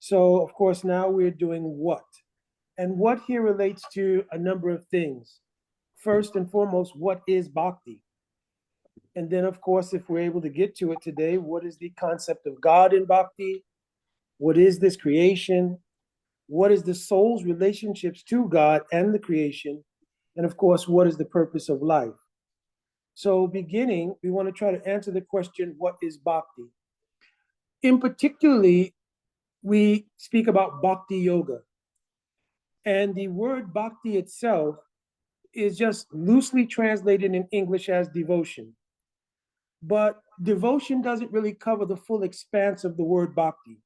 So, of course, now we're doing what? And what here relates to a number of things. First and foremost, what is bhakti? And then, of course, if we're able to get to it today, what is the concept of God in bhakti? What is this creation? What is the soul's relationships to God and the creation? And of course, what is the purpose of life? So, beginning, we want to try to answer the question, what is bhakti? In particularly, we speak about bhakti yoga. And the word bhakti itself is just loosely translated in English as devotion. But devotion doesn't really cover the full expanse of the word bhakti.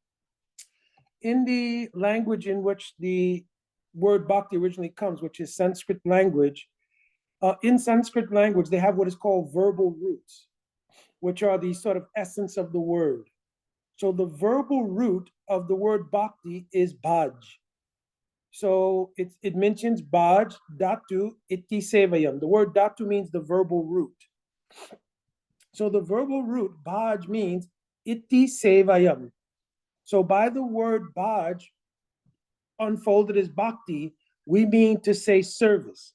In the language in which the word bhakti originally comes, which is Sanskrit language, in Sanskrit language, they have what is called verbal roots, which are the sort of essence of the word. So the verbal root of the word bhakti is bhaj. So it mentions bhaj, dhatu, iti sevayam. The word dhatu means the verbal root. So the verbal root, bhaj, means iti sevayam. So by the word bhaj, unfolded as bhakti, we mean to say service.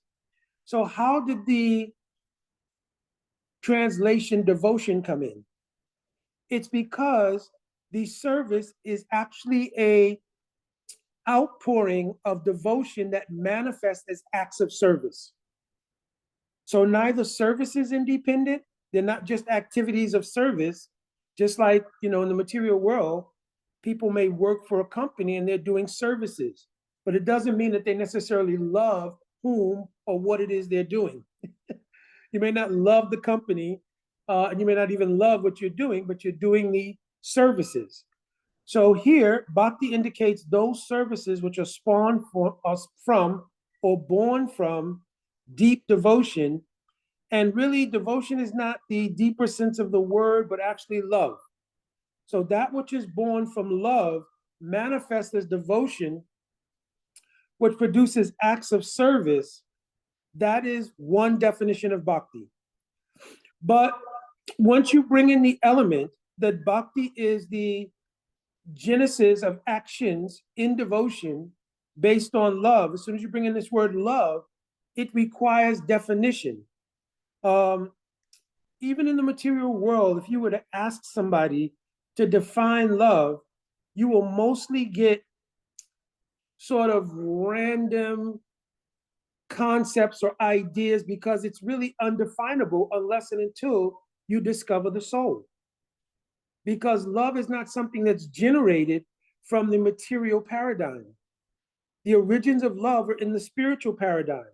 So how did the translation devotion come in? It's because the service is actually a outpouring of devotion that manifests as acts of service. So neither service is independent, they're not just activities of service, just like, in the material world, people may work for a company and they're doing services, but it doesn't mean that they necessarily love whom or what it is they're doing. You may not love the company, and you may not even love what you're doing, but you're doing the services. So here, bhakti indicates those services which are spawned from or born from deep devotion. And really, devotion is not the deeper sense of the word, but actually love. So that which is born from love manifests as devotion, which produces acts of service. That is one definition of bhakti. But once you bring in the element that bhakti is the genesis of actions in devotion based on love, as soon as you bring in this word love, it requires definition. Even in the material world, if you were to ask somebody to define love, you will mostly get sort of random concepts or ideas because it's really undefinable unless and until you discover the soul. Because love is not something that's generated from the material paradigm. The origins of love are in the spiritual paradigm.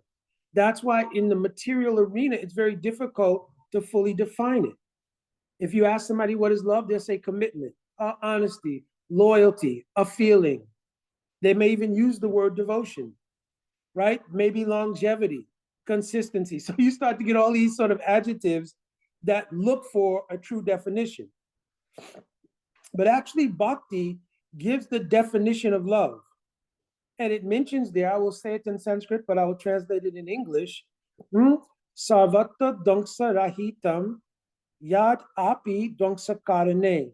That's why in the material arena, it's very difficult to fully define it. If you ask somebody what is love, they'll say commitment, honesty, loyalty, a feeling. They may even use the word devotion, right? Maybe longevity, consistency. So you start to get all these sort of adjectives that look for a true definition. But actually, bhakti gives the definition of love. And it mentions there, I will say it in Sanskrit, but I will translate it in English. Sarvata dongsa rahitam yad api dongsa karane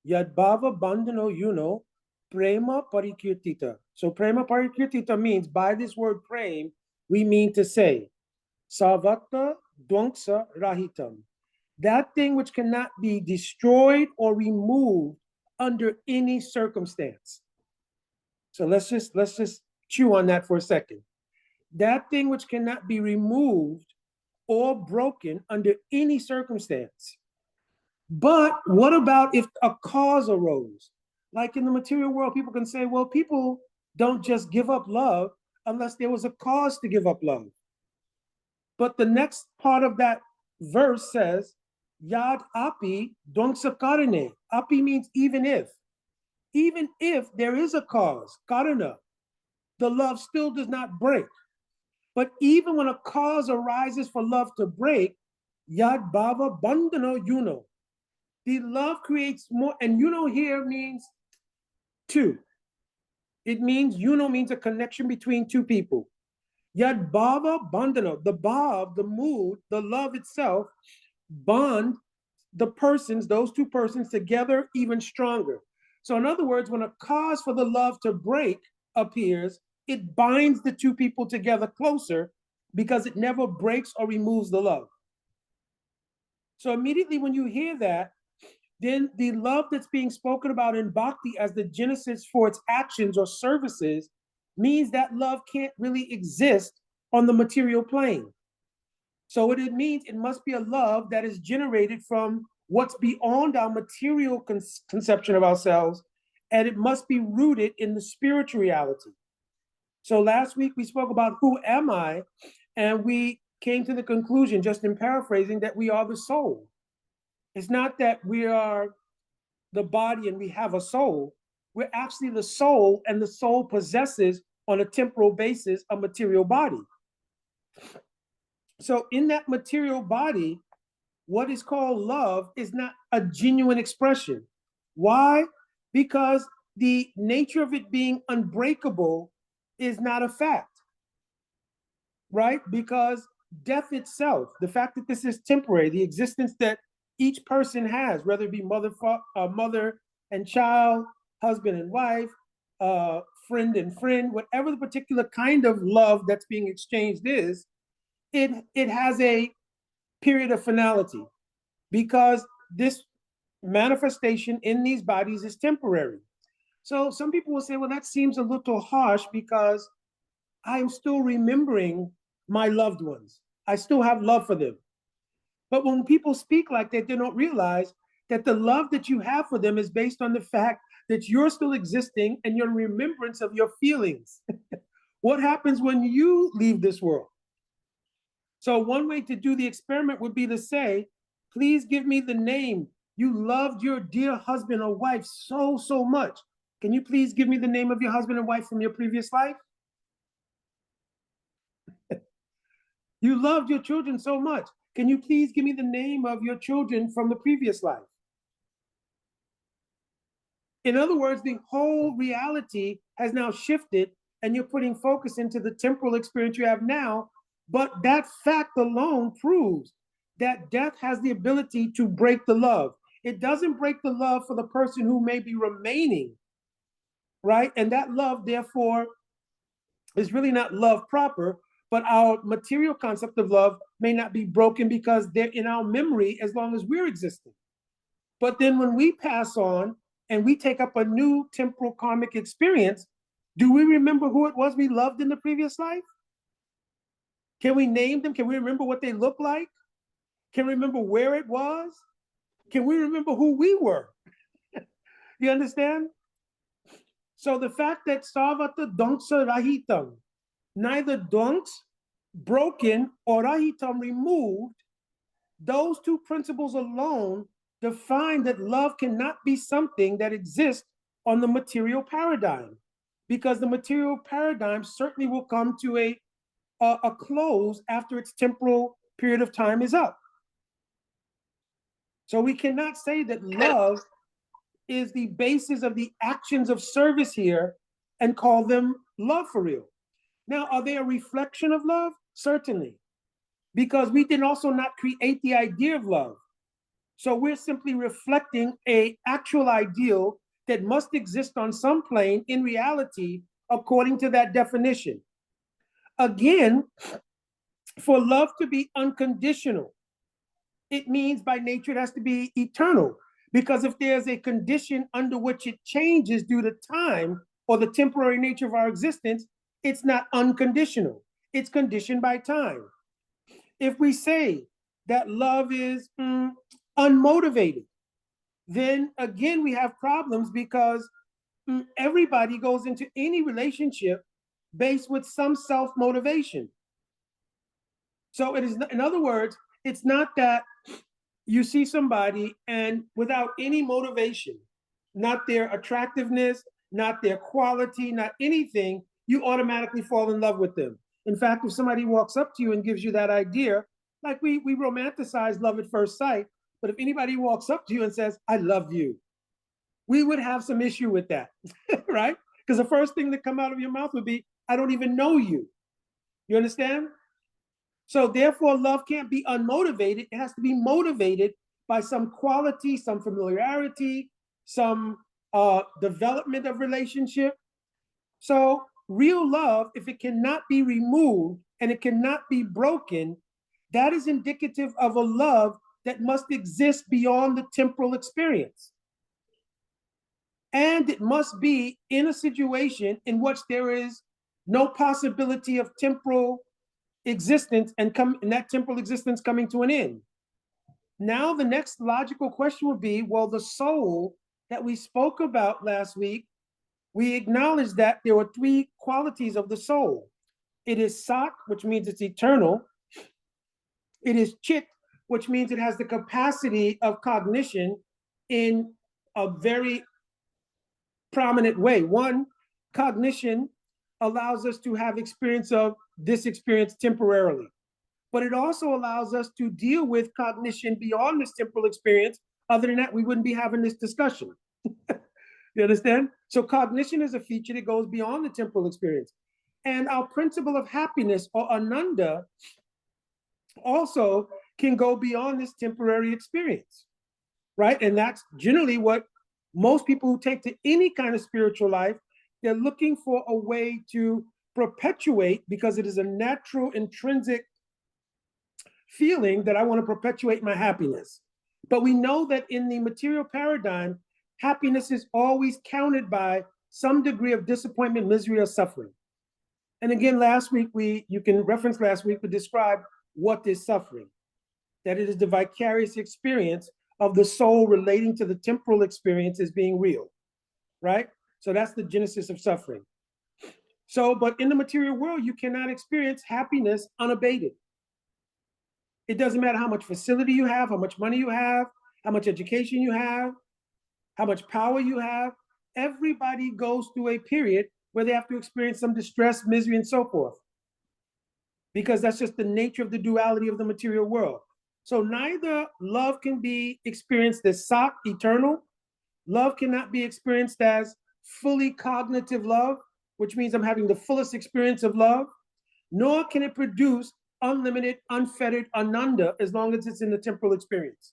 yad bhava bandhano yuno prema parikirtita. So prema parikirtita means, by this word prem, we mean to say, sarvata dongsa rahitam. That thing which cannot be destroyed or removed under any circumstance. So let's just chew on that for a second. That thing which cannot be removed or broken under any circumstance. But what about if a cause arose? Like in the material world, people can say, well, people don't just give up love unless there was a cause to give up love. But the next part of that verse says, Yad api dongsa karane. Api means even if. Even if there is a cause, karana, the love still does not break. But even when a cause arises for love to break, yad bhava bandhano yuno. The love creates more, and yuno here means two. It means, yuno means a connection between two people. Yad bhava bandhano, the bhav, the mood, the love itself, bond the persons, those two persons together even stronger. So in other words, when a cause for the love to break appears, it binds the two people together closer because it never breaks or removes the love. So immediately when you hear that, then the love that's being spoken about in Bhakti as the genesis for its actions or services means that love can't really exist on the material plane. So what it means, it must be a love that is generated from what's beyond our material conception of ourselves, and it must be rooted in the spiritual reality. So last week we spoke about who am I, and we came to the conclusion, just in paraphrasing, that we are the soul. It's not that we are the body and we have a soul. We're actually the soul, and the soul possesses, on a temporal basis, a material body. So in that material body, what is called love is not a genuine expression. Why? Because the nature of it being unbreakable is not a fact, right? Because death itself, the fact that this is temporary, the existence that each person has, whether it be mother and child, husband and wife, friend and friend, whatever the particular kind of love that's being exchanged is, it has a period of finality because this manifestation in these bodies is temporary. So some people will say, well, that seems a little harsh because I'm still remembering my loved ones. I still have love for them. But when people speak like that, they don't realize that the love that you have for them is based on the fact that you're still existing and your remembrance of your feelings. What happens when you leave this world? So one way to do the experiment would be to say, please give me the name. You loved your dear husband or wife so, so much. Can you please give me the name of your husband and wife from your previous life? You loved your children so much. Can you please give me the name of your children from the previous life? In other words, the whole reality has now shifted and you're putting focus into the temporal experience you have now. But that fact alone proves that death has the ability to break the love. It doesn't break the love for the person who may be remaining, right? And that love, therefore, is really not love proper, but our material concept of love may not be broken because they're in our memory as long as we're existing. But then when we pass on and we take up a new temporal karmic experience, do we remember who it was we loved in the previous life? Can we name them? Can we remember what they look like? Can we remember where it was? Can we remember who we were? You understand? So the fact that Sarvata Dongsa Rahitam, neither Donks broken or Rahitam removed, those two principles alone define that love cannot be something that exists on the material paradigm, because the material paradigm certainly will come to a close after its temporal period of time is up. So we cannot say that love is the basis of the actions of service here and call them love for real. Now, are they a reflection of love? Certainly, because we did also not create the idea of love. So we're simply reflecting an actual ideal that must exist on some plane in reality according to that definition. Again, for love to be unconditional, it means by nature it has to be eternal. Because if there's a condition under which it changes due to time or the temporary nature of our existence, it's not unconditional. It's conditioned by time. If we say that love is unmotivated, then again we have problems because everybody goes into any relationship based with some self-motivation. So it is, in other words, it's not that you see somebody and without any motivation, not their attractiveness, not their quality, not anything, you automatically fall in love with them. In fact, if somebody walks up to you and gives you that idea, like we romanticize love at first sight, but if anybody walks up to you and says, I love you, we would have some issue with that, right? Because the first thing that come out of your mouth would be, I don't even know you. You understand? So therefore, love can't be unmotivated. It has to be motivated by some quality, some familiarity, some development of relationship. So real love, if it cannot be removed and it cannot be broken, that is indicative of a love that must exist beyond the temporal experience. And it must be in a situation in which there is no possibility of temporal existence and that temporal existence coming to an end. Now, the next logical question would be, well, the soul that we spoke about last week, we acknowledged that there were three qualities of the soul. It is Sat, which means it's eternal. It is Chit, which means it has the capacity of cognition in a very prominent way. One, cognition allows us to have experience of this experience temporarily, but it also allows us to deal with cognition beyond this temporal experience. Other than that, we wouldn't be having this discussion. You understand? So cognition is a feature that goes beyond the temporal experience. And our principle of happiness, or ananda, also can go beyond this temporary experience, right? And that's generally what most people who take to any kind of spiritual life, they're looking for a way to perpetuate, because it is a natural, intrinsic feeling that I want to perpetuate my happiness. But we know that in the material paradigm, happiness is always counted by some degree of disappointment, misery, or suffering. And again, last week, you can reference last week, we described what is suffering, that it is the vicarious experience of the soul relating to the temporal experience as being real, right? So that's the genesis of suffering. So, but in the material world, you cannot experience happiness unabated. It doesn't matter how much facility you have, how much money you have, how much education you have, how much power you have. Everybody goes through a period where they have to experience some distress, misery, and so forth, because that's just the nature of the duality of the material world. So neither love can be experienced as Sat, eternal. Love cannot be experienced as fully cognitive love, which means I'm having the fullest experience of love, nor can it produce unlimited, unfettered ananda as long as it's in the temporal experience.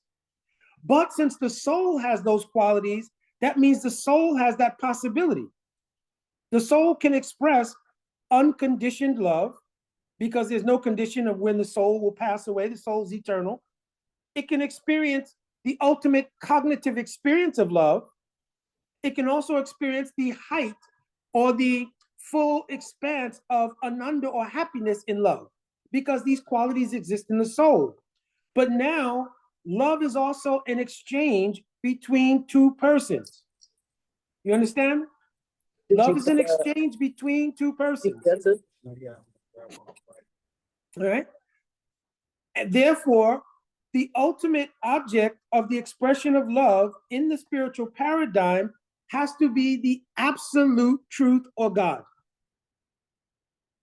But since the soul has those qualities, that means the soul has that possibility. The soul can express unconditioned love, because there's no condition of when the soul will pass away. The soul is eternal. It can experience the ultimate cognitive experience of love. It can also experience the height or the full expanse of ananda or happiness in love, because these qualities exist in the soul. But now, love is also an exchange between two persons. You understand? Love is an exchange between two persons. All right? And therefore, the ultimate object of the expression of love in the spiritual paradigm has to be the absolute truth or God.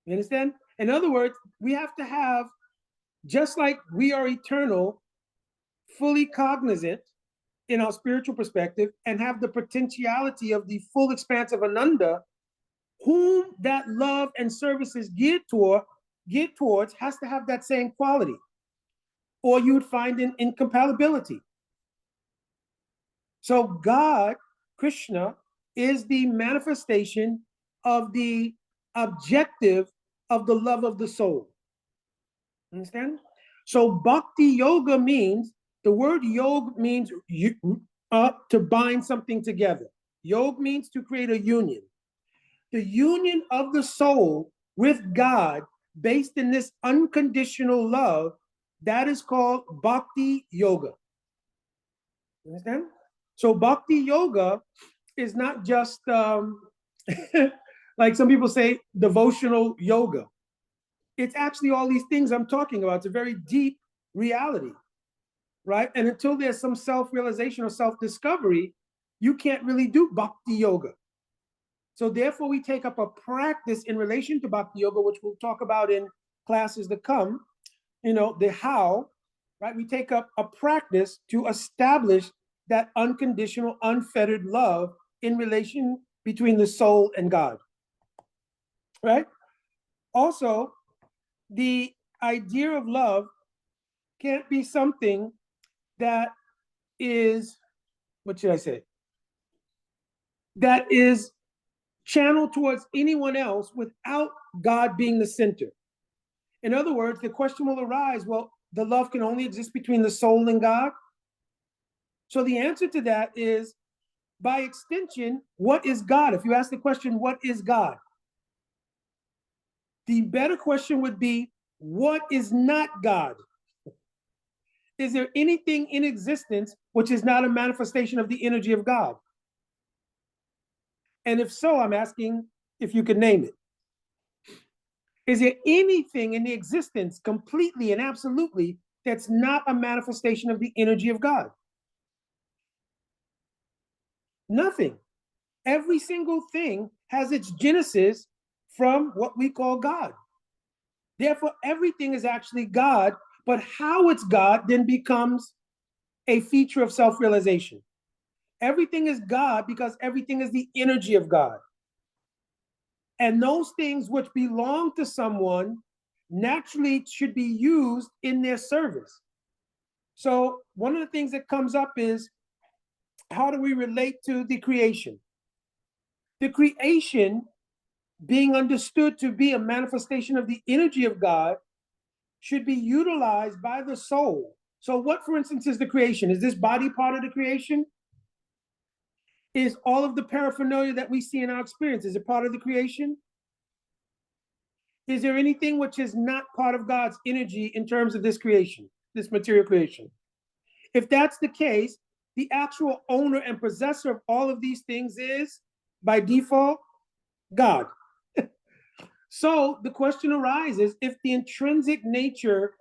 You understand? In other words, we have to have, just like we are eternal, fully cognizant in our spiritual perspective, and have the potentiality of the full expanse of ananda, whom that love and service is geared towards has to have that same quality, or you would find an incompatibility. So God, Krishna, is the manifestation of the objective of the love of the soul. Understand? So bhakti yoga means, the word yoga means to bind something together. Yoga means to create a union. The union of the soul with God based in this unconditional love, that is called bhakti yoga. Understand? So bhakti yoga is not just like some people say, devotional yoga. It's actually all these things I'm talking about. It's a very deep reality, right? And until there's some self-realization or self-discovery, you can't really do bhakti yoga. So therefore, we take up a practice in relation to bhakti yoga, which we'll talk about in classes to come, the how, right? We take up a practice to establish that unconditional, unfettered love in relation between the soul and God, right? Also, the idea of love can't be something that is, what should I say? that is channeled towards anyone else without God being the center. In other words, the question will arise, well, the love can only exist between the soul and God. So the answer to that is, by extension, what is God? If you ask the question, what is God? The better question would be, what is not God? Is there anything in existence which is not a manifestation of the energy of God? And if so, I'm asking if you could name it. Is there anything in the existence completely and absolutely that's not a manifestation of the energy of God? Nothing. Every single thing has its genesis from what we call God. Therefore, everything is actually God, but how it's God then becomes a feature of self-realization. Everything is God because everything is the energy of God. And those things which belong to someone naturally should be used in their service. So one of the things that comes up is, how do we relate to the creation? The creation, being understood to be a manifestation of the energy of God, should be utilized by the soul. So what, for instance, is the creation? Is this body part of the creation? Is all of the paraphernalia that we see in our experience, is it part of the creation? Is there anything which is not part of God's energy in terms of this creation, this material creation? If that's the case, the actual owner and possessor of all of these things is, by default, God. So the question arises, if the intrinsic nature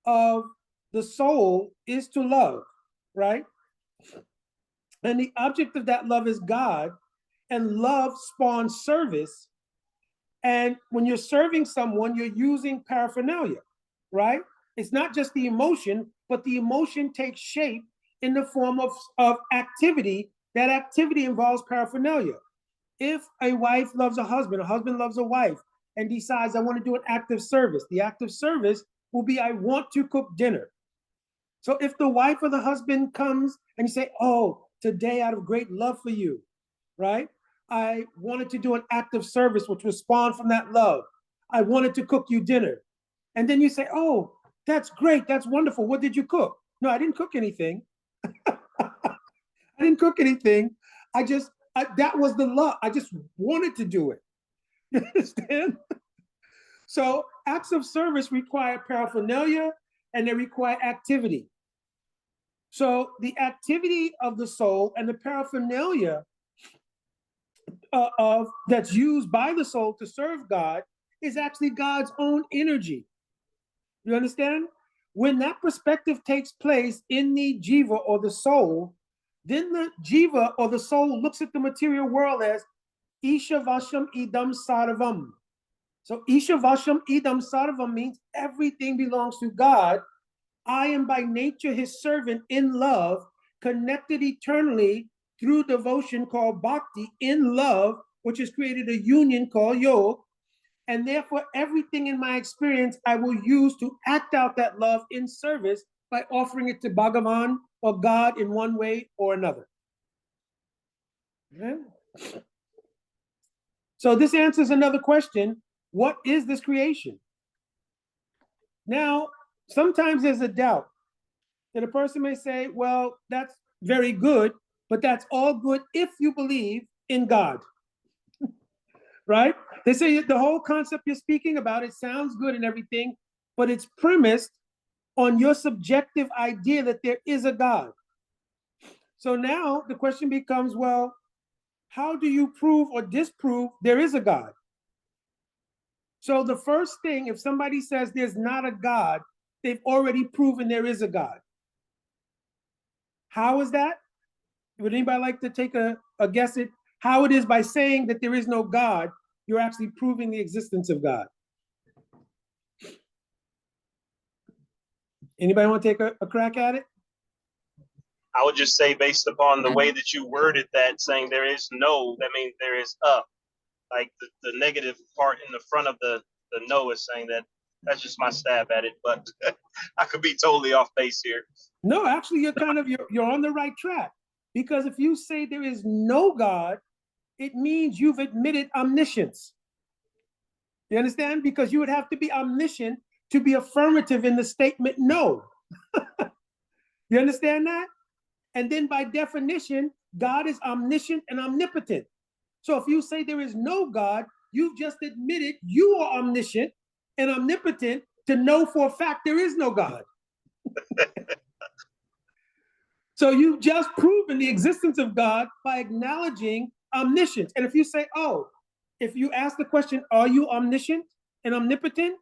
of the soul is to love, right? And the object of that love is God, and love spawns service. And when you're serving someone, you're using paraphernalia, right? It's not just the emotion, but the emotion takes shape in the form of activity. That activity involves paraphernalia. If a wife loves a husband loves a wife, and decides, I want to do an act of service, the act of service will be, I want to cook dinner. So if the wife or the husband comes and you say, oh, today out of great love for you, right? I wanted to do an act of service which was spawned from that love. I wanted to cook you dinner. And then you say, oh, that's great. That's wonderful. What did you cook? No, I didn't cook anything. I didn't cook anything. That was the love. I just wanted to do it. You understand? So acts of service require paraphernalia and they require activity. So the activity of the soul and the paraphernalia of that's used by the soul to serve God is actually God's own energy. You understand? When that perspective takes place in the jiva or the soul, then the jiva or the soul looks at the material world as Isha Vasham Idam Saravam. So Isha Vasham Idam Saravam means everything belongs to God. I am by nature his servant in love, connected eternally through devotion called Bhakti in love, which has created a union called Yoga. And therefore, everything in my experience, I will use to act out that love in service by offering it to Bhagavan or God in one way or another. Okay? So this answers another question. What is this creation? Now, sometimes there's a doubt that a person may say, well, that's very good, but that's all good if you believe in God. Right? They say the whole concept you're speaking about, it sounds good and everything, but it's premised on your subjective idea that there is a God. So now the question becomes, well, how do you prove or disprove there is a God? So the first thing, if somebody says there's not a God, they've already proven there is a God. How is that? Would anybody like to take a guess at how it is by saying that there is no God, you're actually proving the existence of God? Anybody want to take a crack at it? I would just say, based upon the way that you worded that, saying there is no, that means there is a. Like the negative part in the front of the no is saying that. That's just my stab at it, but I could be totally off base here. No, actually, you're on the right track. Because if you say there is no God, it means you've admitted omniscience. You understand? Because you would have to be omniscient to be affirmative in the statement no. You understand that? And then by definition, God is omniscient and omnipotent. So if you say there is no God, you've just admitted you are omniscient and omnipotent to know for a fact there is no God. So you've just proven the existence of God by acknowledging omniscience. And if you say, oh, if you ask the question, are you omniscient and omnipotent?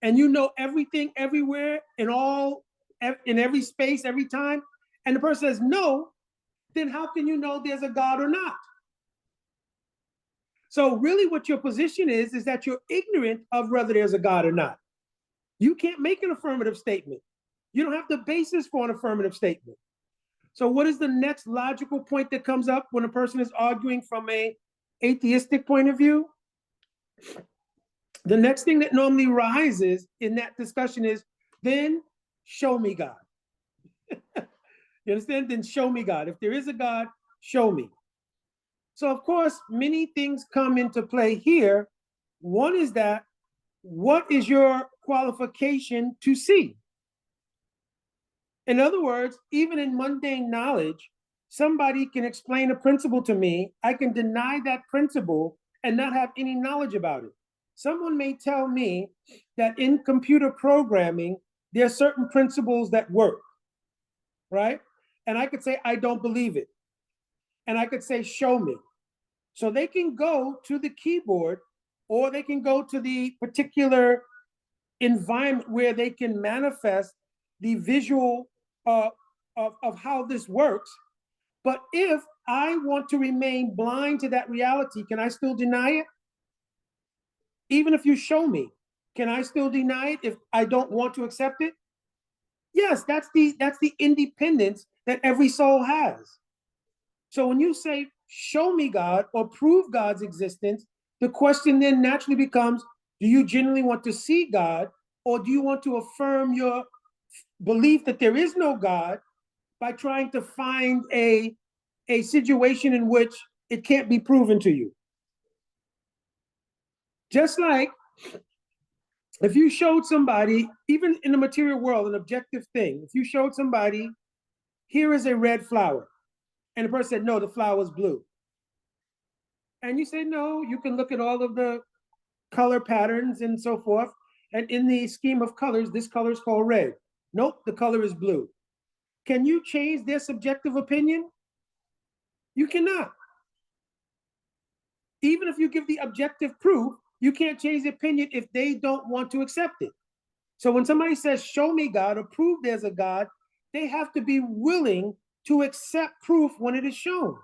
And you know everything, everywhere, in every space, every time, and the person says no, then how can you know there's a God or not? So really what your position is that you're ignorant of whether there's a God or not. You can't make an affirmative statement. You don't have the basis for an affirmative statement. So what is the next logical point that comes up when a person is arguing from an atheistic point of view? The next thing that normally rises in that discussion is, then show me God. You understand? Then show me God. If there is a God, show me. So of course, many things come into play here. One is that, what is your qualification to see? In other words, even in mundane knowledge, somebody can explain a principle to me. I can deny that principle and not have any knowledge about it. Someone may tell me that in computer programming, there are certain principles that work, right? And I could say, I don't believe it. And I could say, show me. So they can go to the keyboard, or they can go to the particular environment where they can manifest the visual of how this works. But if I want to remain blind to that reality, can I still deny it? Even if you show me, can I still deny it if I don't want to accept it? Yes, that's the independence that every soul has. So when you say, show me God or prove God's existence, the question then naturally becomes, do you genuinely want to see God, or do you want to affirm your belief that there is no God by trying to find a situation in which it can't be proven to you? Just like if you showed somebody, even in the material world, an objective thing, if you showed somebody, here is a red flower, and the person said, no, the flower is blue. And you say, no, you can look at all of the color patterns and so forth. And in the scheme of colors, this color is called red. Nope, the color is blue. Can you change their subjective opinion? You cannot. Even if you give the objective proof, you can't change the opinion if they don't want to accept it. So when somebody says, show me God, or prove there's a God, they have to be willing to accept proof when it is shown.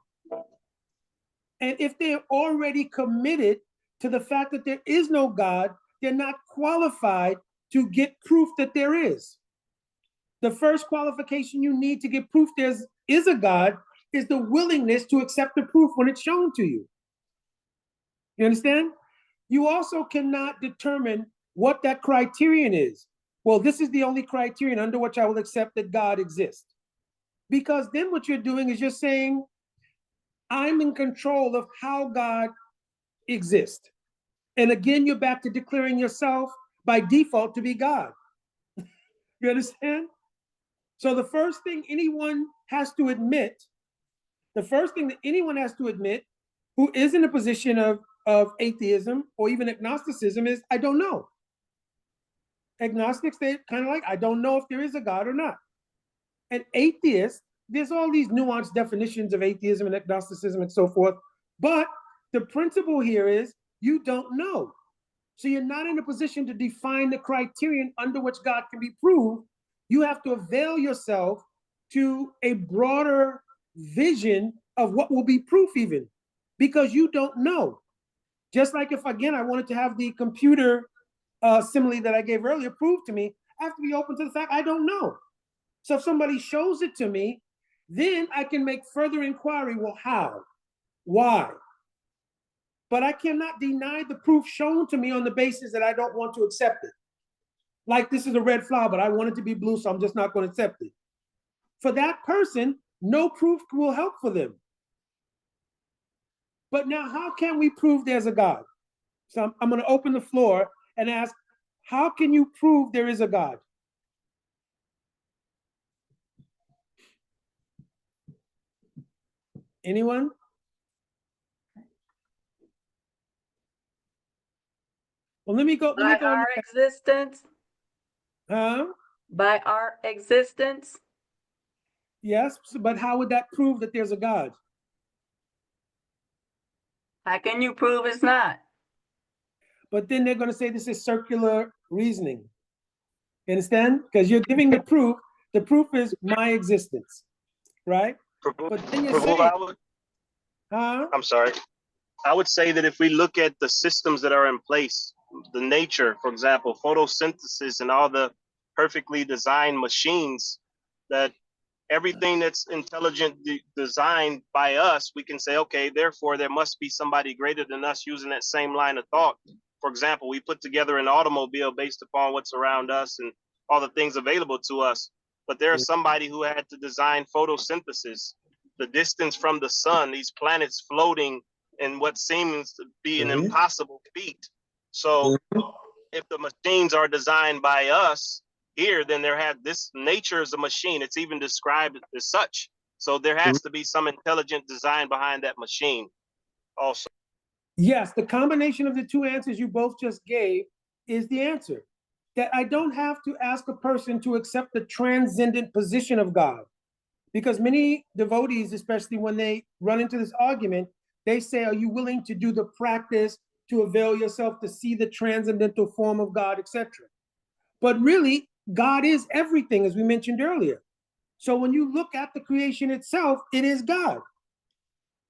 And if they're already committed to the fact that there is no God, they're not qualified to get proof that there is. The first qualification you need to get proof there is a God is the willingness to accept the proof when it's shown to you. You understand? You also cannot determine what that criterion is. Well, this is the only criterion under which I will accept that God exists. Because then what you're doing is you're saying, I'm in control of how God exists. And again, you're back to declaring yourself by default to be God. You understand? So the first thing anyone has to admit, who is in a position of atheism or even agnosticism is, I don't know. Agnostics, they kind of like, I don't know if there is a God or not. And atheists, there's all these nuanced definitions of atheism and agnosticism and so forth. But the principle here is you don't know. So you're not in a position to define the criterion under which God can be proved. You have to avail yourself to a broader vision of what will be proof even, because you don't know. Just like if, again, I wanted to have the computer simile that I gave earlier proved to me, I have to be open to the fact I don't know. So if somebody shows it to me, then I can make further inquiry. Well, how? Why? But I cannot deny the proof shown to me on the basis that I don't want to accept it. Like, this is a red flower, but I want it to be blue, so I'm just not going to accept it. For that person, no proof will help for them. But now, how can we prove there's a God? So I'm going to open the floor and ask, how can you prove there is a God? Anyone? Well, let me go. By our existence. Huh? By our existence. Yes, but how would that prove that there's a God? How can you prove it's not? But then they're going to say this is circular reasoning. You understand? Because you're giving the proof. The proof is my existence, right? But then you're saying, I'm sorry. I would say that if we look at the systems that are in place, the nature, for example, photosynthesis and all the perfectly designed machines, that everything that's intelligently designed by us, we can say, okay, therefore there must be somebody greater than us using that same line of thought. For example, we put together an automobile based upon what's around us and all the things available to us. But there's somebody who had to design photosynthesis, the distance from the sun, these planets floating in what seems to be an impossible feat. So if the machines are designed by us here, then this nature is a machine. It's even described as such. So there has to be some intelligent design behind that machine also. Yes, the combination of the two answers you both just gave is the answer. That I don't have to ask a person to accept the transcendent position of God. Because many devotees, especially when they run into this argument, they say, are you willing to do the practice to avail yourself to see the transcendental form of God, etc.? But really, God is everything, as we mentioned earlier. So when you look at the creation itself, it is God.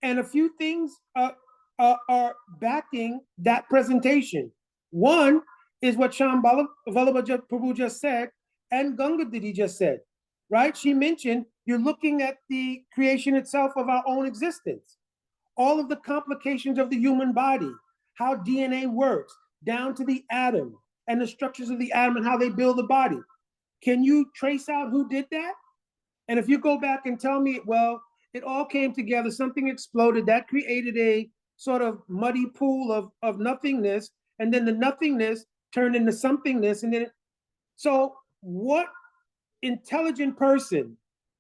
And a few things are backing that presentation. One is what Sham Vallabha Prabhu just said, and Ganga Didi just said, right? She mentioned you're looking at the creation itself of our own existence, all of the complications of the human body, how DNA works, down to the atom and the structures of the atom and how they build the body. Can you trace out who did that? And if you go back and tell me, well, it all came together, something exploded, that created a sort of muddy pool of nothingness, and then the nothingness turned into somethingness, and then so what intelligent person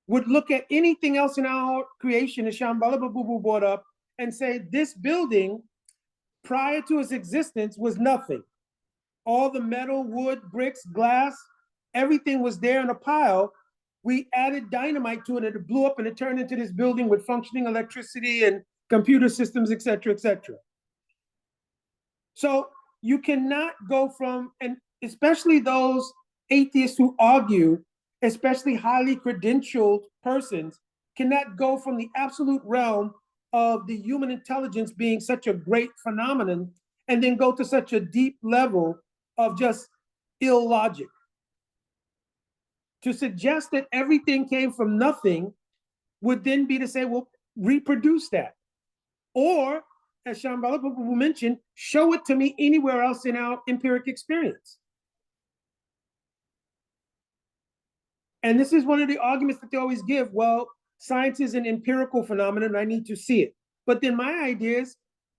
would look at anything else in our creation, as Shambhala Babu brought up, and say this building prior to its existence was nothing. All the metal, wood, bricks, glass, everything was there in a pile. We added dynamite to it and it blew up and it turned into this building with functioning electricity and computer systems, et cetera, et cetera. So you cannot go from, and especially those atheists who argue, especially highly credentialed persons, cannot go from the absolute realm of the human intelligence being such a great phenomenon and then go to such a deep level of just illogic. To suggest that everything came from nothing would then be to say, well, reproduce that. Or, as Shambhala Prabhu mentioned, show it to me anywhere else in our empiric experience. And this is one of the arguments that they always give. Well, science is an empirical phenomenon, I need to see it. But then my idea is,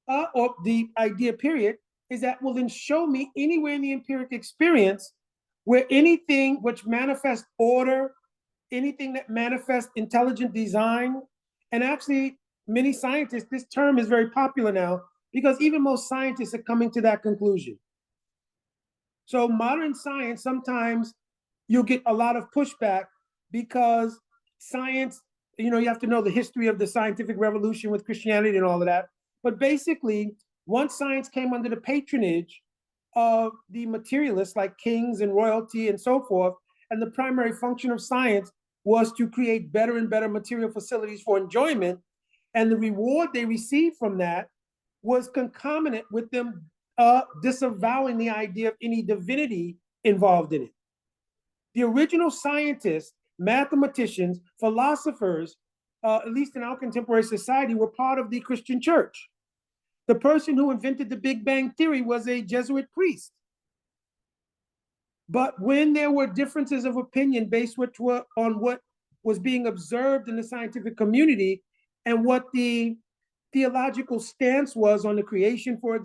or the idea period, is that, well, then show me anywhere in the empiric experience where anything which manifests order, anything that manifests intelligent design, and actually many scientists, this term is very popular now because even most scientists are coming to that conclusion. So modern science, sometimes you'll get a lot of pushback because science, you have to know the history of the scientific revolution with Christianity and all of that. But basically, once science came under the patronage of the materialists like kings and royalty and so forth, and the primary function of science was to create better and better material facilities for enjoyment, and the reward they received from that was concomitant with them disavowing the idea of any divinity involved in it. The original scientists, mathematicians, philosophers, at least in our contemporary society, were part of the Christian church. The person who invented the Big Bang Theory was a Jesuit priest. But when there were differences of opinion based on what was being observed in the scientific community and what the theological stance was on the creation, for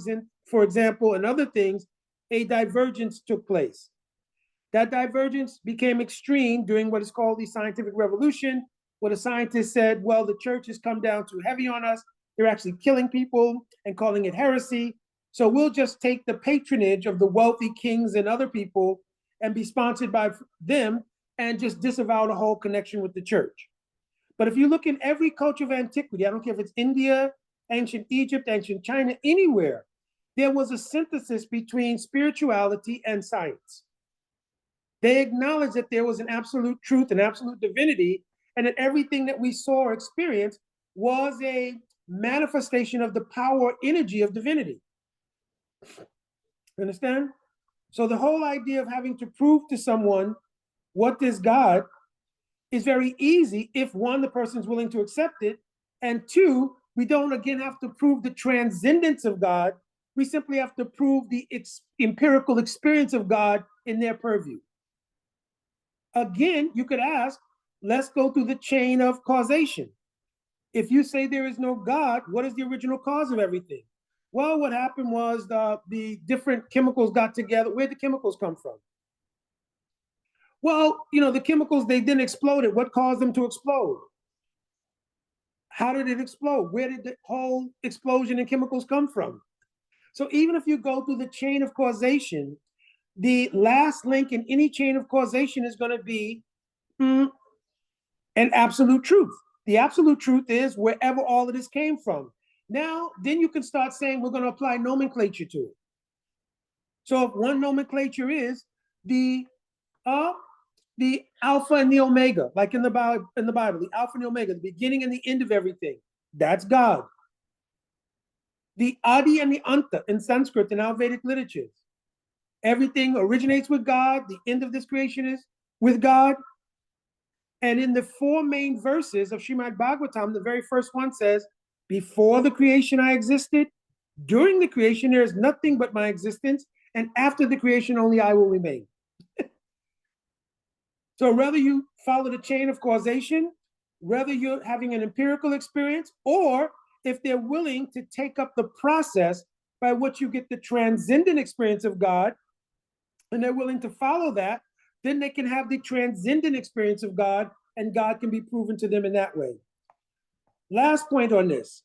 example, and other things, a divergence took place. That divergence became extreme during what is called the scientific revolution, where the scientists said, well, the church has come down too heavy on us. They're actually killing people and calling it heresy. So we'll just take the patronage of the wealthy kings and other people and be sponsored by them and just disavow the whole connection with the church. But if you look in every culture of antiquity, I don't care if it's India, ancient Egypt, ancient China, anywhere, there was a synthesis between spirituality and science. They acknowledged that there was an absolute truth, an absolute divinity, and that everything that we saw or experienced was a manifestation of the power or energy of divinity. You understand? So the whole idea of having to prove to someone what is God is very easy if, one, the person's willing to accept it, and two, we don't again have to prove the transcendence of God. We simply have to prove the empirical experience of God in their purview. Again, you could ask, let's go through the chain of causation. If you say there is no God, what is the original cause of everything? Well, what happened was the different chemicals got together. Where did the chemicals come from? Well, the chemicals, they didn't explode. What caused them to explode? How did it explode? Where did the whole explosion in chemicals come from? So even if you go through the chain of causation, the last link in any chain of causation is going to be an absolute truth. The absolute truth is wherever all of this came from. Now, then you can start saying we're going to apply nomenclature to it. So if one nomenclature is the alpha and the omega, like in the Bible, the alpha and the omega, the beginning and the end of everything, that's God. The adi and the anta in Sanskrit and our Vedic literatures, everything originates with God. The end of this creation is with God. And in the four main verses of Srimad Bhagavatam, the very first one says, before the creation I existed, during the creation there is nothing but my existence, and after the creation only I will remain. So whether you follow the chain of causation, whether you're having an empirical experience, or if they're willing to take up the process by which you get the transcendent experience of God, and they're willing to follow that, then they can have the transcendent experience of God, and God can be proven to them in that way. Last point on this.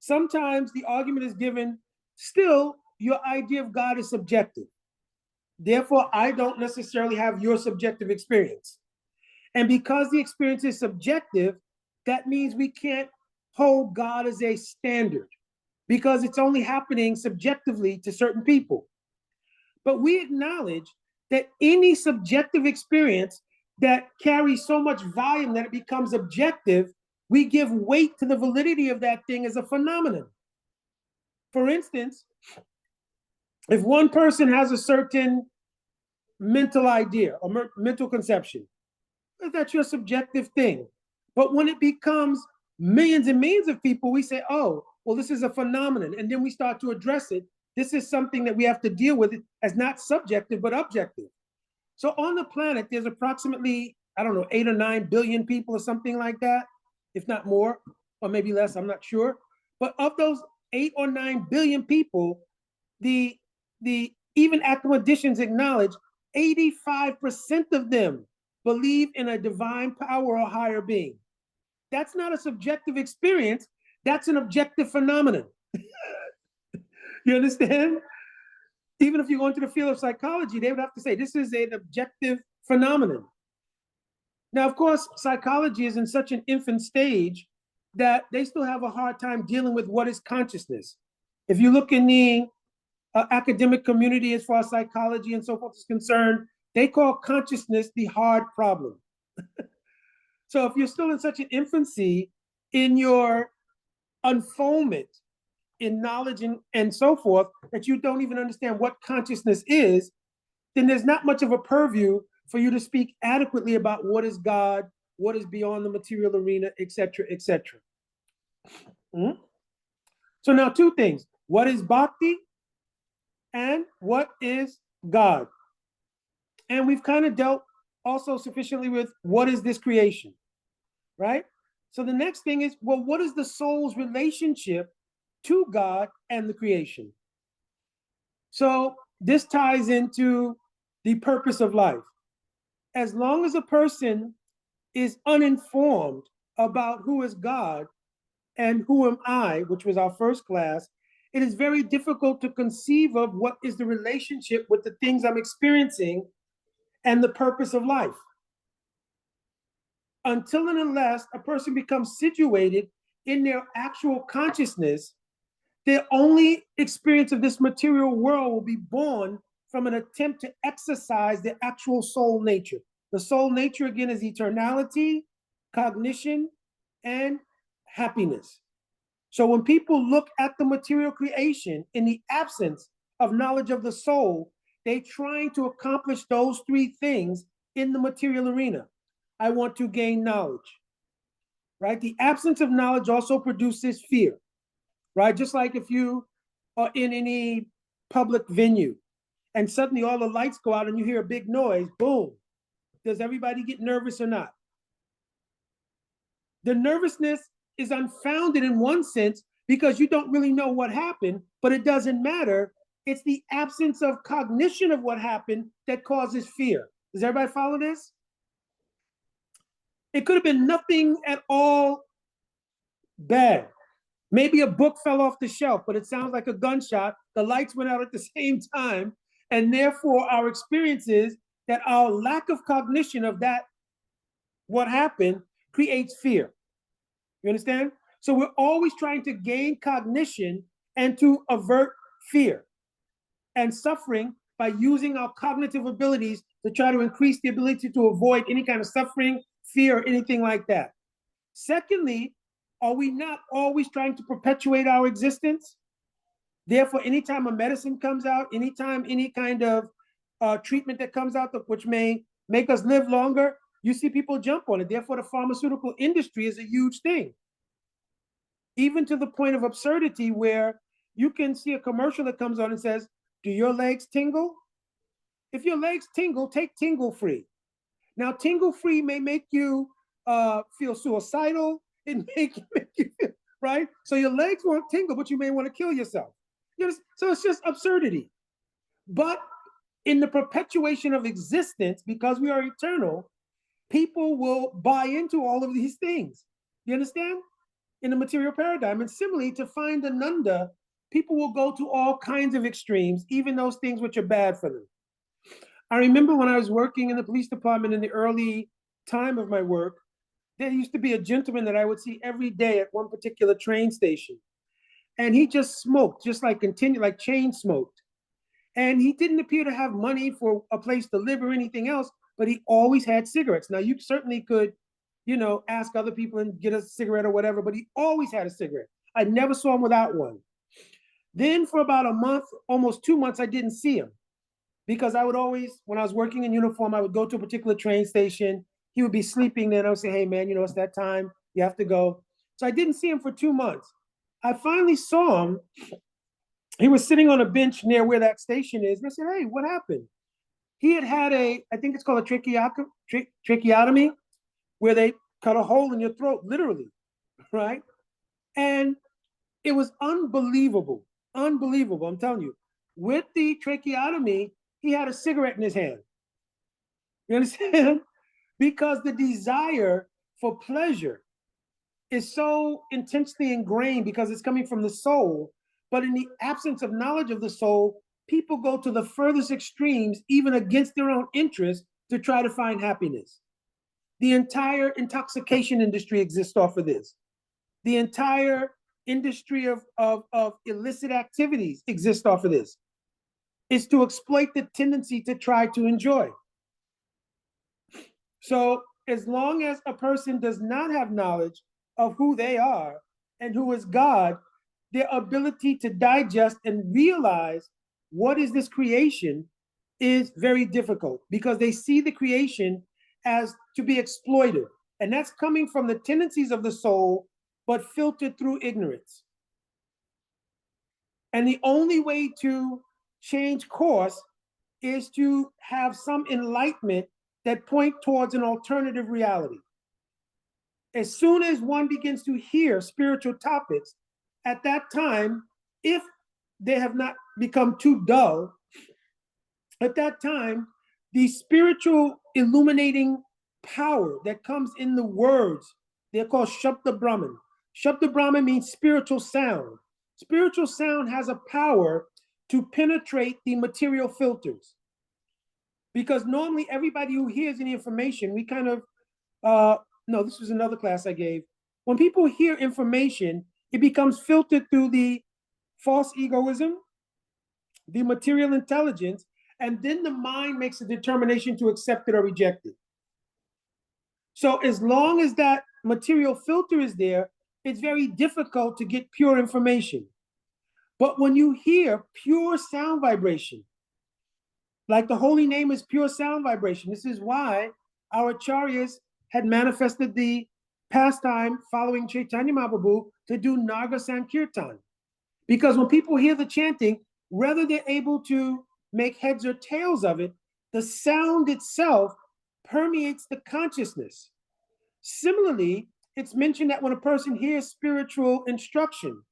Sometimes the argument is given, still, your idea of God is subjective. Therefore, I don't necessarily have your subjective experience. And because the experience is subjective, that means we can't hold God as a standard because it's only happening subjectively to certain people. But we acknowledge that any subjective experience that carries so much volume that it becomes objective, we give weight to the validity of that thing as a phenomenon. For instance, if one person has a certain mental idea or mental conception, that's your subjective thing. But when it becomes millions and millions of people, we say, oh, well, this is a phenomenon. And then we start to address it. This is something that we have to deal with as not subjective, but objective. So on the planet, there's approximately, 8 or 9 billion people or something like that, if not more, or maybe less, I'm not sure. But of those 8 or 9 billion people, the even academicians acknowledge 85% of them believe in a divine power or higher being. That's not a subjective experience. That's an objective phenomenon. You understand? Even if you go into the field of psychology, they would have to say this is an objective phenomenon. Now, of course, psychology is in such an infant stage that they still have a hard time dealing with what is consciousness. If you look in the academic community as far as psychology and so forth is concerned, they call consciousness the hard problem. So if you're still in such an infancy in your unfoldment in knowledge and so forth, that you don't even understand what consciousness is, then there's not much of a purview for you to speak adequately about what is God, what is beyond the material arena, etc., etc. So now 2 things. What is Bhakti and what is God? And we've kind of dealt also sufficiently with what is this creation, right? So the next thing is, well, what is the soul's relationship to God and the creation? So this ties into the purpose of life. As long as a person is uninformed about who is God and who am I, which was our first class, it is very difficult to conceive of what is the relationship with the things I'm experiencing and the purpose of life. Until and unless a person becomes situated in their actual consciousness, their only experience of this material world will be born from an attempt to exercise their actual soul nature. The soul nature, again, is eternality, cognition, and happiness. So when people look at the material creation in the absence of knowledge of the soul, they're trying to accomplish those three things in the material arena. I want to gain knowledge, right? The absence of knowledge also produces fear, right? Just like if you are in any public venue and suddenly all the lights go out and you hear a big noise, boom. Does everybody get nervous or not? The nervousness is unfounded in one sense because you don't really know what happened, but it doesn't matter. It's the absence of cognition of what happened that causes fear. Does everybody follow this? It could have been nothing at all bad. Maybe a book fell off the shelf, but it sounds like a gunshot. The lights went out at the same time. And therefore, our experience is that our lack of cognition of that, what happened, creates fear. You understand? So we're always trying to gain cognition and to avert fear and suffering by using our cognitive abilities to try to increase the ability to avoid any kind of suffering, fear, or anything like that. Secondly, are we not always trying to perpetuate our existence? Therefore, anytime a medicine comes out, anytime any kind of treatment that comes out which may make us live longer, you see people jump on it. Therefore, the pharmaceutical industry is a huge thing. Even to the point of absurdity where you can see a commercial that comes on and says, do your legs tingle? If your legs tingle, take Tingle Free. Now, Tingle Free may make you feel suicidal. It make you feel, right? So your legs won't tingle, but you may want to kill yourself. You know, so it's just absurdity. But in the perpetuation of existence, because we are eternal, people will buy into all of these things. You understand? In the material paradigm. And similarly, to find Ananda, people will go to all kinds of extremes, even those things which are bad for them. I remember when I was working in the police department in the early time of my work, there used to be a gentleman that I would see every day at one particular train station. And he just smoked, just like like chain smoked. And he didn't appear to have money for a place to live or anything else, but he always had cigarettes. Now, you certainly could, ask other people and get a cigarette or whatever, but he always had a cigarette. I never saw him without one. Then for about a month, almost 2 months, I didn't see him because I would always, when I was working in uniform, I would go to a particular train station. He would be sleeping there and I would say, hey man, it's that time, you have to go. So I didn't see him for 2 months. I finally saw him. He was sitting on a bench near where that station is. And I said, hey, what happened? He had I think it's called a tracheotomy, where they cut a hole in your throat, literally, right? And it was unbelievable, unbelievable. I'm telling you, with the tracheotomy, he had a cigarette in his hand. You understand? Because the desire for pleasure is so intensely ingrained because it's coming from the soul. But in the absence of knowledge of the soul, people go to the furthest extremes, even against their own interest, to try to find happiness. The entire intoxication industry exists off of this. The entire industry of illicit activities exists off of this. It's to exploit the tendency to try to enjoy. So as long as a person does not have knowledge of who they are and who is God, their ability to digest and realize what is this creation is very difficult because they see the creation as to be exploited. And that's coming from the tendencies of the soul, but filtered through ignorance. And the only way to change course is to have some enlightenment that point towards an alternative reality. As soon as one begins to hear spiritual topics, at that time, if they have not become too dull, at that time, the spiritual illuminating power that comes in the words, they're called Shabda Brahman. Shabda Brahman means spiritual sound. Spiritual sound has a power to penetrate the material filters. Because normally everybody who hears any information, we kind of, no, this was another class I gave. When people hear information, it becomes filtered through the false egoism, the material intelligence, and then the mind makes a determination to accept it or reject it. So as long as that material filter is there, it's very difficult to get pure information. But when you hear pure sound vibration, like the holy name is pure sound vibration, this is why our acharyas had manifested the pastime following Chaitanya Mahaprabhu to do Naga Sankirtan. Because when people hear the chanting, whether they're able to make heads or tails of it, the sound itself permeates the consciousness. Similarly, it's mentioned that when a person hears spiritual instruction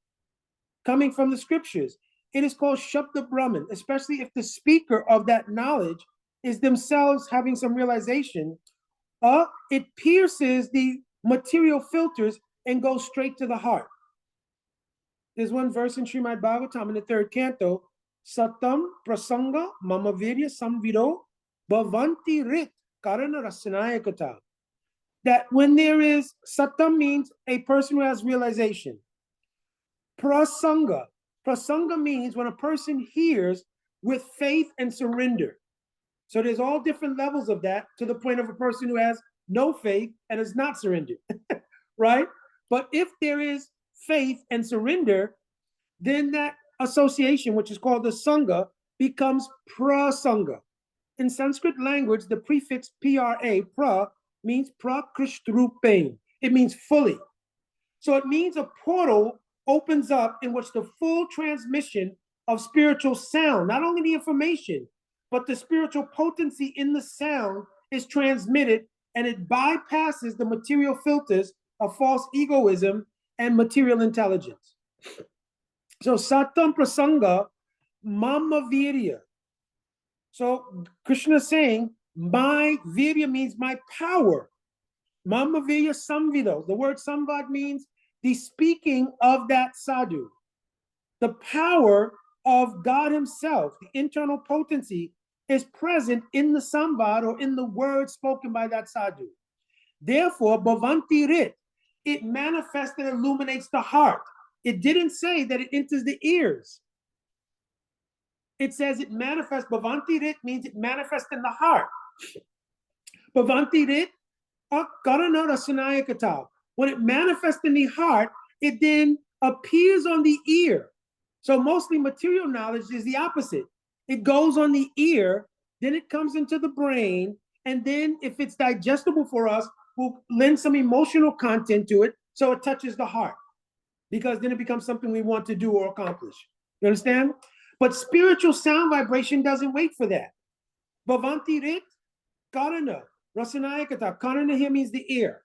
coming from the scriptures, it is called Shabda Brahman, especially if the speaker of that knowledge is themselves having some realization. It pierces the material filters and goes straight to the heart. There's one verse in Srimad Bhagavatam in the 3rd canto, Satam prasanga mama virya samvido bhavanti rit karana rasanayakata. That when there is, satam means a person who has realization. Prasanga means when a person hears with faith and surrender. So there's all different levels of that to the point of a person who has no faith and is not surrendered, right? But if there is faith and surrender, then that association, which is called the sangha, becomes prasanga. In Sanskrit language, the prefix pra means prakrishtarupain. It means fully. So it means a portal opens up in which the full transmission of spiritual sound, not only the information, but the spiritual potency in the sound is transmitted, and it bypasses the material filters of false egoism and material intelligence. So satam prasanga mama virya. So Krishna is saying, my virya means my power. Mama virya samvido. The word samvad means the speaking of that sadhu. The power of God himself, the internal potency, is present in the samvad or in the word spoken by that sadhu. Therefore, bhavanti rit, it manifests and illuminates the heart. It didn't say that it enters the ears. It says it manifests. Bhavanti rit means it manifests in the heart. Bhavanti rit karana rasanayakata. When it manifests in the heart, it then appears on the ear. So mostly material knowledge is the opposite. It goes on the ear, then it comes into the brain, and then if it's digestible for us, we'll lend some emotional content to it so it touches the heart, because then it becomes something we want to do or accomplish. You understand? But spiritual sound vibration doesn't wait for that. Bhavanti rit karana rasanayakata. Karana here means the ear.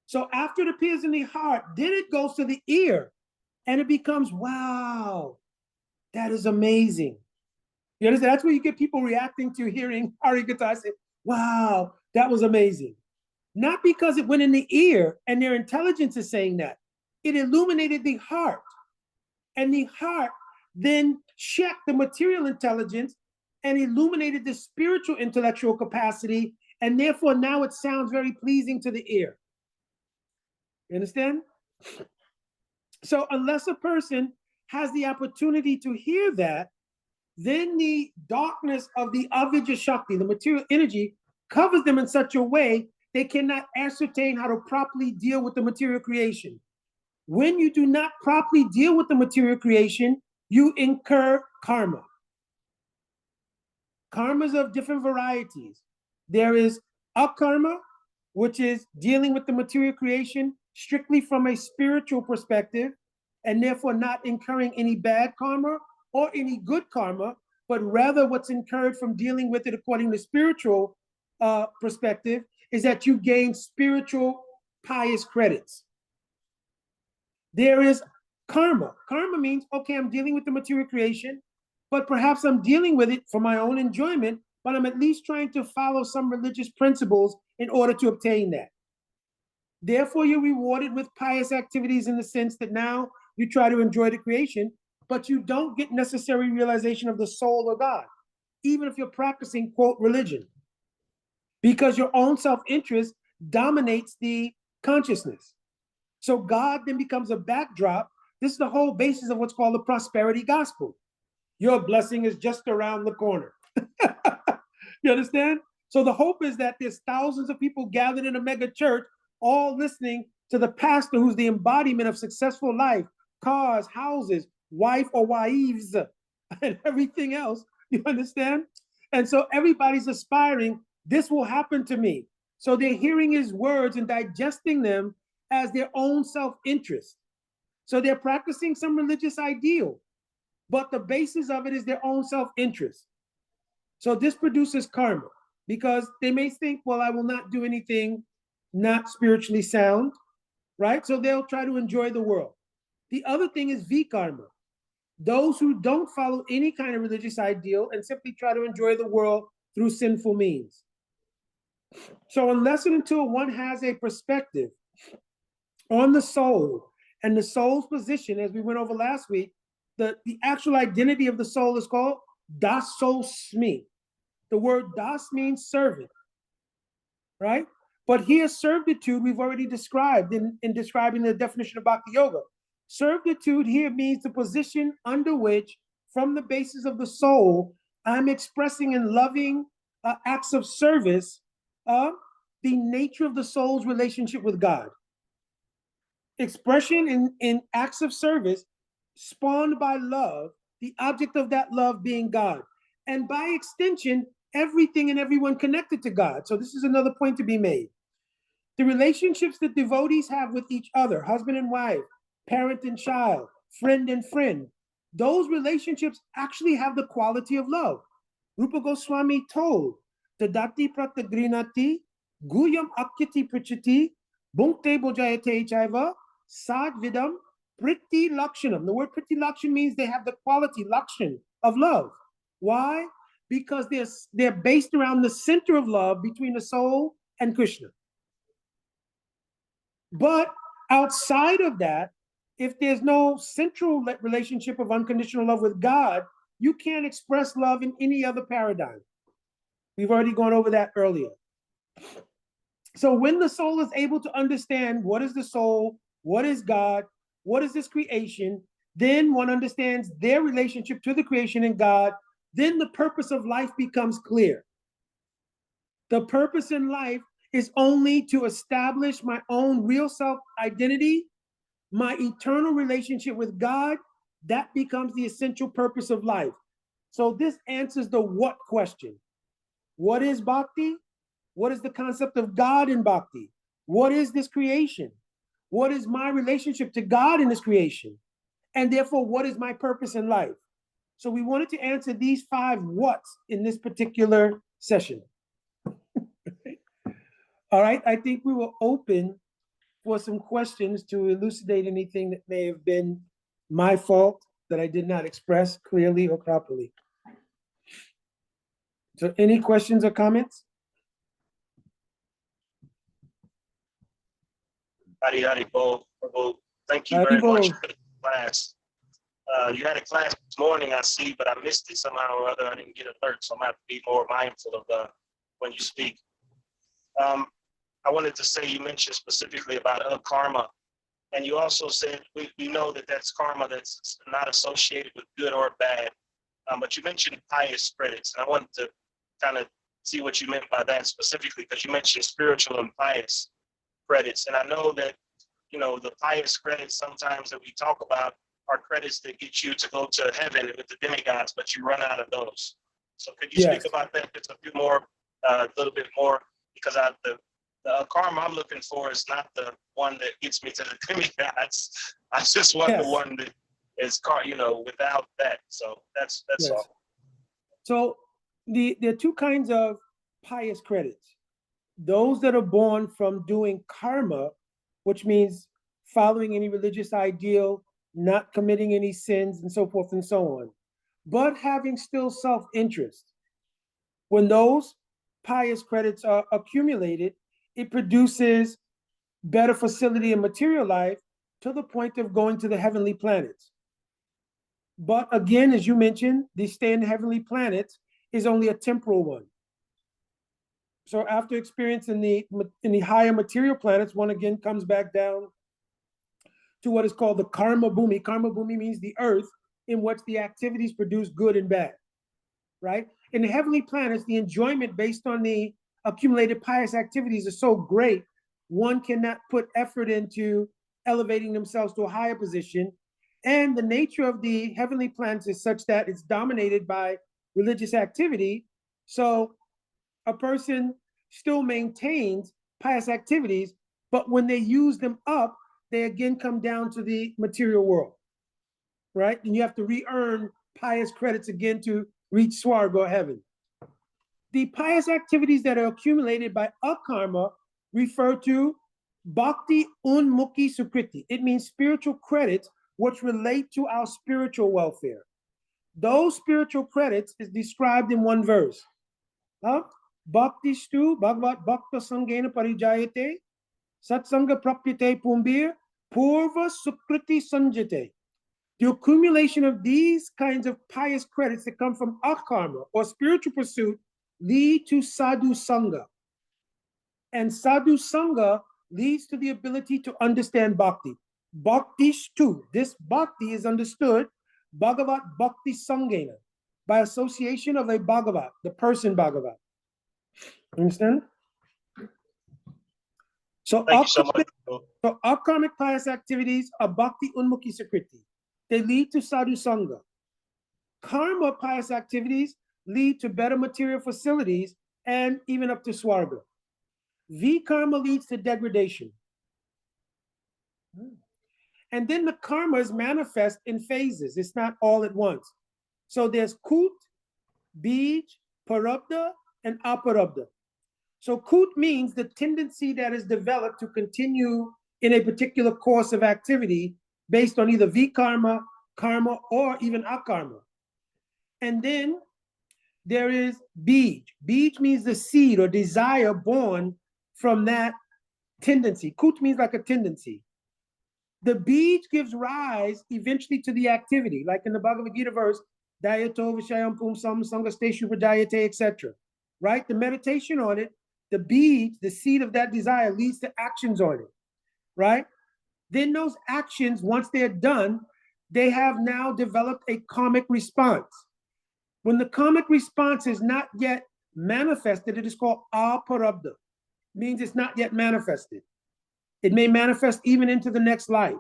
So after it appears in the heart, then it goes to the ear, and it becomes, wow, that is amazing. You understand? That's where you get people reacting to hearing Harikata say, wow, that was amazing. Not because it went in the ear and their intelligence is saying that. It illuminated the heart. And the heart then checked the material intelligence and illuminated the spiritual intellectual capacity. And therefore, now it sounds very pleasing to the ear. You understand? So unless a person has the opportunity to hear that, then the darkness of the avijja shakti, the material energy, covers them in such a way they cannot ascertain how to properly deal with the material creation. When you do not properly deal with the material creation, you incur karma. Karmas of different varieties. There is akarma, which is dealing with the material creation strictly from a spiritual perspective, and therefore not incurring any bad karma or any good karma, but rather what's incurred from dealing with it according to spiritual perspective is that you gain spiritual pious credits. There is karma. Karma means, okay, I'm dealing with the material creation, but perhaps I'm dealing with it for my own enjoyment, but I'm at least trying to follow some religious principles in order to obtain that. Therefore, you're rewarded with pious activities in the sense that now you try to enjoy the creation, but you don't get necessary realization of the soul or God, even if you're practicing, quote, religion, because your own self-interest dominates the consciousness. So God then becomes a backdrop. This is the whole basis of what's called the prosperity gospel. Your blessing is just around the corner. You understand? So the hope is that there's thousands of people gathered in a mega church, all listening to the pastor who's the embodiment of successful life, cars, houses, wife or wives, and everything else. You understand? And so everybody's aspiring, this will happen to me. So they're hearing his words and digesting them as their own self-interest. So they're practicing some religious ideal, but the basis of it is their own self-interest. So this produces karma, because they may think, well, I will not do anything not spiritually sound, right? So they'll try to enjoy the world. The other thing is vikarma. Those who don't follow any kind of religious ideal and simply try to enjoy the world through sinful means. So unless and until one has a perspective on the soul and the soul's position, as we went over last week, the actual identity of the soul is called dasosmi. The word das means servant, right? But here, servitude, we've already described in describing the definition of Bhakti Yoga. Servitude here means the position under which, from the basis of the soul, I'm expressing in loving acts of service the nature of the soul's relationship with God. Expression in acts of service spawned by love, the object of that love being God. And by extension, everything and everyone connected to God. So this is another point to be made. The relationships that devotees have with each other, husband and wife, parent and child, friend and friend, those relationships actually have the quality of love. Rupa Goswami told, Tadati pratagrinati, guyam akyati prichati, bhunkte bojayate chaiva, sad vidam, priti lakshanam. The word priti lakshan means they have the quality, lakshan, of love. Why? Because they're based around the center of love between the soul and Krishna. But outside of that, if there's no central relationship of unconditional love with God, you can't express love in any other paradigm. We've already gone over that earlier. So when the soul is able to understand what is the soul, what is God, what is this creation, then one understands their relationship to the creation and God, then the purpose of life becomes clear. The purpose in life is only to establish my own real self identity, my eternal relationship with God. That becomes the essential purpose of life. So this answers the what question. What is bhakti? What is the concept of God in bhakti? What is this creation? What is my relationship to God in this creation? And therefore, what is my purpose in life? So we wanted to answer these 5 whats in this particular session. All right, I think we will open for some questions to elucidate anything that may have been my fault that I did not express clearly or properly. So any questions or comments? Hari Bo. Thank you very much for the class. You had a class this morning, I see, but I missed it somehow or other. I didn't get alert, so I'm going to have to be more mindful of when you speak. I wanted to say, you mentioned specifically about karma, and you also said we know that that's karma that's not associated with good or bad, but you mentioned pious credits, and I wanted to kind of see what you meant by that specifically, because you mentioned spiritual and pious credits, and I know that, you know, the pious credits sometimes that we talk about are credits that get you to go to heaven with the demigods, but you run out of those. So could you speak about that just a few more, a little bit more, because the karma I'm looking for is not the one that gets me to the demigods. I just want the one that is, without that. So that's all. So there are 2 kinds of pious credits. Those that are born from doing karma which means following any religious ideal, not committing any sins, and so forth and so on, but having still self-interest. When those pious credits are accumulated, it produces better facility in material life to the point of going to the heavenly planets. But again, as you mentioned, the stay in the heavenly planets is only a temporal one. So after experience in the higher material planets, one again comes back down to what is called the karma bhumi. Karma bhumi means the earth in which the activities produce good and bad, right? In the heavenly planets, the enjoyment based on the accumulated pious activities is so great, one cannot put effort into elevating themselves to a higher position. And the nature of the heavenly planets is such that it's dominated by religious activity. So a person still maintains pious activities, but when they use them up, they again come down to the material world, right? And you have to re-earn pious credits again to reach Swarga or heaven. The pious activities that are accumulated by akarma refer to Bhakti Unmukhi Sukriti. It means spiritual credits which relate to our spiritual welfare. Those spiritual credits is described in one verse. Bhakti stu Bhagavat Bhakta Sangena Parijayate Satsanga Prapyate Pumbir Purva Sukriti Sanjate. The accumulation of these kinds of pious credits that come from akarma or spiritual pursuit lead to sadhu sangha. And sadhu sangha leads to the ability to understand bhakti. Bhakti stu, this bhakti is understood Bhagavat Bhakti Sangena, by association of a Bhagavat, the person Bhagavat. Understand? So Thank you so much. akarmic pious activities are Bhakti Unmukhi Sukriti. They lead to sadhu sangha. Karma pious activities lead to better material facilities and even up to Swarga. Vikarma leads to degradation. And then the karmas manifest in phases. It's not all at once. So there's Kut, Bij, Parabdha, and Aparabdha. So Kut means the tendency that is developed to continue in a particular course of activity based on either Vikarma, karma, or even Akarma. And then there is Bij. Bij means the seed or desire born from that tendency. Kut means like a tendency. The Bij gives rise eventually to the activity, like in the Bhagavad Gita verse, Dayato Vishayam Pumsam Sangastashu Pradayate, etc. Right? The meditation on it, the Bij, the seed of that desire, leads to actions on it. Right? Then those actions, once they're done, they have now developed a karmic response. When the karmic response is not yet manifested, it is called aparabdha. Means it's not yet manifested. It may manifest even into the next life.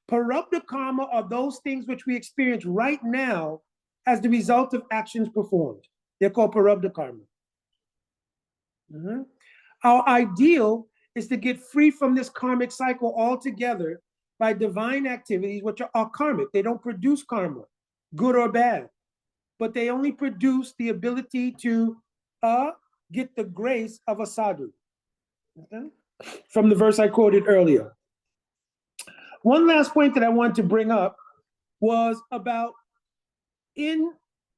Parabdha karma are those things which we experience right now as the result of actions performed. They're called parabdha karma. Our ideal is to get free from this karmic cycle altogether by divine activities, which are karmic. They don't produce karma, good or bad, but they only produce the ability to get the grace of a sadhu. Okay? From the verse I quoted earlier. One last point that I wanted to bring up was about in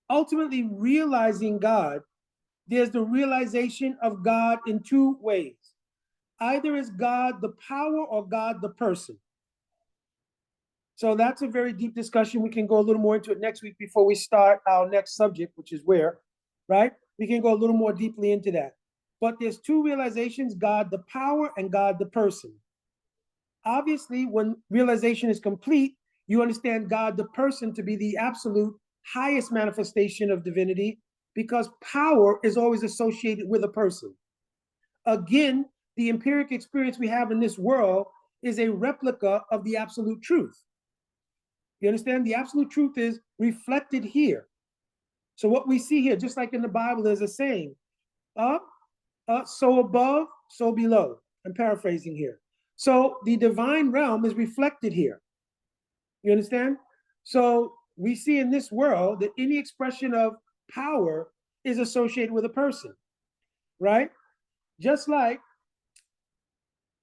ultimately realizing God, there's the realization of God in two ways. Either is God the power or God the person. So that's a very deep discussion. We can go a little more into it next week before we start our next subject, which is where, right? We can go a little more deeply into that. But there's two realizations, God the power and God the person. Obviously, when realization is complete, you understand God the person to be the absolute highest manifestation of divinity, because power is always associated with a person. Again, the empiric experience we have in this world is a replica of the absolute truth. You understand? The absolute truth is reflected here. So what we see here, just like in the Bible, is a saying, so above, so below. I'm paraphrasing here. So the divine realm is reflected here. You understand? So we see in this world that any expression of power is associated with a person, right? Just like,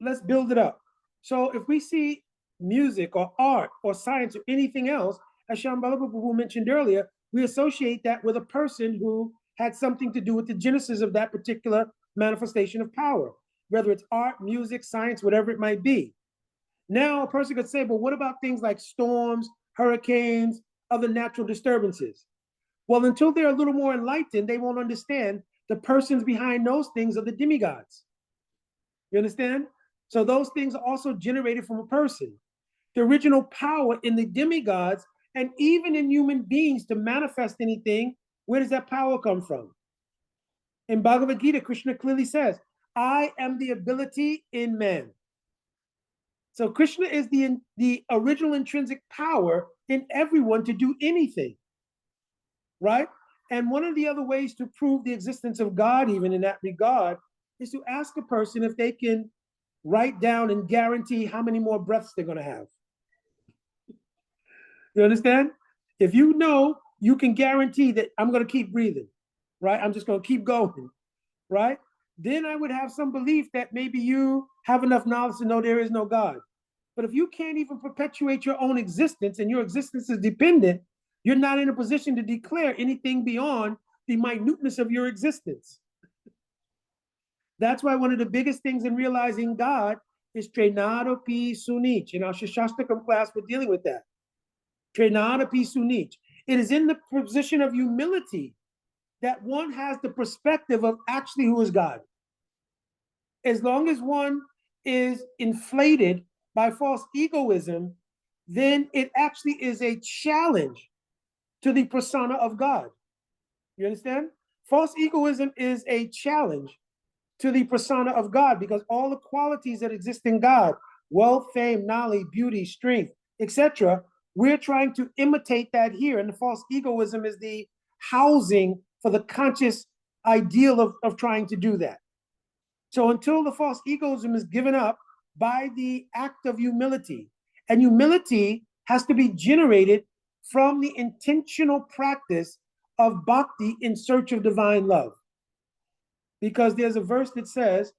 let's build it up. So if we see music or art or science or anything else, as Shambhala Prabhu mentioned earlier, we associate that with a person who had something to do with the genesis of that particular manifestation of power, whether it's art, music, science, whatever it might be. Now, a person could say, but what about things like storms, hurricanes, other natural disturbances? Well, until they're a little more enlightened, they won't understand the persons behind those things are the demigods. You understand? So those things are also generated from a person. The original power in the demigods and even in human beings to manifest anything, where does that power come from? In Bhagavad Gita, Krishna clearly says, I am the ability in man. So Krishna is the original intrinsic power in everyone to do anything, right? And one of the other ways to prove the existence of God, even in that regard, is to ask a person if they can write down and guarantee how many more breaths they're going to have. You understand? If you know you can guarantee that I'm going to keep breathing, right? I'm just going to keep going, right? Then I would have some belief that maybe you have enough knowledge to know there is no God. But if you can't even perpetuate your own existence and your existence is dependent, you're not in a position to declare anything beyond the minuteness of your existence. That's why one of the biggest things in realizing God is Trenado Pi Sunich. In our Shashastakam class, we're dealing with that. Trenado Pi Sunich. It is in the position of humility that one has the perspective of actually who is God. As long as one is inflated by false egoism, then it actually is a challenge to the persona of God. You understand? False egoism is a challenge to the persona of God because all the qualities that exist in God, wealth, fame, knowledge, beauty, strength, etc., we're trying to imitate that here. And the false egoism is the housing for the conscious ideal of trying to do that. So until the false egoism is given up by the act of humility, and humility has to be generated from the intentional practice of bhakti in search of divine love. Because there's a verse that says,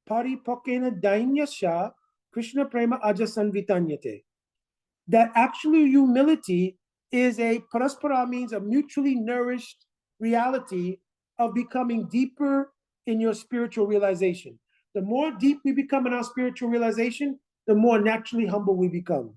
Paripokena dainyasya Krishna prema ajasanvitanyate. That actually humility is a paraspara, means a mutually nourished reality of becoming deeper in your spiritual realization. The more deep we become in our spiritual realization, the more naturally humble we become.